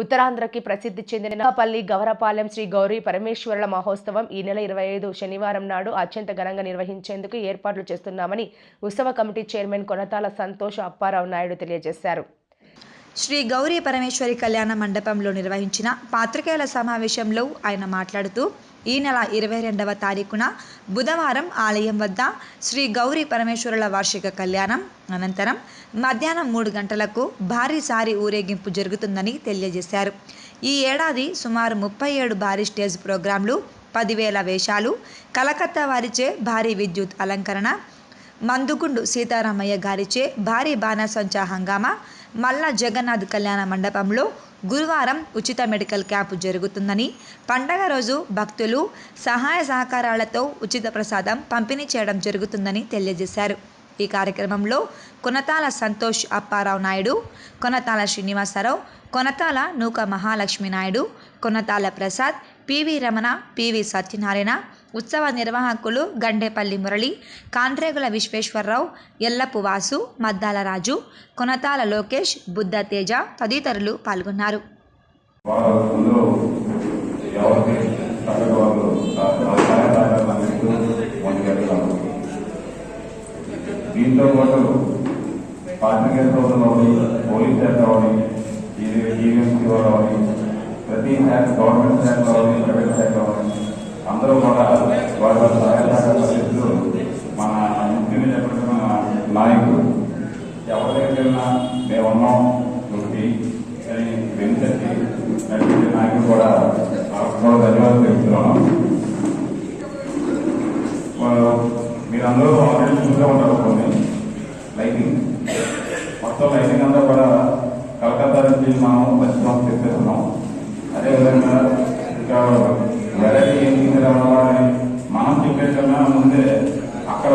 ఉత్తరాంధ్రకి ప్రసిద్ధి చెందిన పల్లి గవరపాలెం శ్రీ గౌరీ పరమేశ్వరుల మహోత్సవం ఈ నెల 25 శనివారం నాడు అత్యంత ఘనంగా నిర్వహించేందుకు ఏర్పాట్లు చేస్తున్నామని ఉత్సవ కమిటీ చైర్మన్ కొనతాల సంతోష్ అప్పారావు నాయుడు తెలియజేశారు. శ్రీ గౌరీ పరమేశ్వరి కళ్యాణ మండపంలో నిర్వహించిన పాత్రికేయుల సమావేశంలో ఆయన మాట్లాడుతూ ఈ నెల 22వ తారీఖున బుధవారం ఆలయం వద్ద శ్రీ గౌరీ పరమేశ్వరుల వార్షిక కళ్యాణం అనంతరం మధ్యాహ్నం 3 గంటలకు భారీ సారి ఊరేగింపు జరుగుతుందని తెలియజేశారు. ఈ ఏడాది సుమారు 37 భారీ స్టేజ్ ప్రోగ్రాంలు, 10,000 వేషాలు, కలకత్తా వారిచే భారీ విద్యుత్ అలంకరణ, మందుగుండు సీతారామయ్య గారిచే భారీ బాణసంచా హంగామా, మల్లా జగన్నాథ్ కళ్యాణ మండపంలో గురువారం ఉచిత మెడికల్ క్యాంపు జరుగుతుందని, పండగ రోజు భక్తులు సహాయ సహకారాలతో ఉచిత ప్రసాదం పంపిణీ చేయడం జరుగుతుందని తెలియజేశారు. ఈ కార్యక్రమంలో కొనతాల సంతోష్ అప్పారావు నాయుడు, కొనతాల శ్రీనివాసరావు, కొనతాల నూక మహాలక్ష్మి నాయుడు, కొనతాల ప్రసాద్, పివి రమణ, పివి సత్యనారాయణ, ఉత్సవ నిర్వాహకులు గండేపల్లి మురళి, కాండ్రేగుల విశ్వేశ్వరరావు, ఎల్లపు వాసు, మద్దాల రాజు, కొనతాల లోకేష్, బుద్ధ తేజ తదితరులు పాల్గొన్నారు. దీంతో పాటు పాత్రికేయ సోదరులు, పోలీస్ శాఖ అవని, ఈవీఎంసీ వాళ్ళు అవని, ప్రతి శాఖ గవర్నమెంట్ శాఖ అవని, ప్రైవేట్ శాఖ అవని అందరూ కూడా వారి సహాయ సహకారాలు మన ముఖ్యంగా చెప్పిన నాయకులు ఎవరి దగ్గరికి వెళ్ళినా మేము ఉన్నాం దృష్టి అని వెనుసరికి నడిపించే నాయకులు కూడా ధన్యవాదాలు తెలుపుతున్నాం. మీరందరూ ఆల్రెడీ చూసే ఉంటారు. కొన్ని లైటింగ్ మొత్తం లైటింగ్ అంతా కూడా కలకత్తా నుంచి మనం పశ్చిమ తెప్పిస్తున్నాం. అదేవిధంగా ఇంకా వెరైటీ ఏం తీసుకురావాలని మనం చెప్పే కన్నా ముందే అక్కడ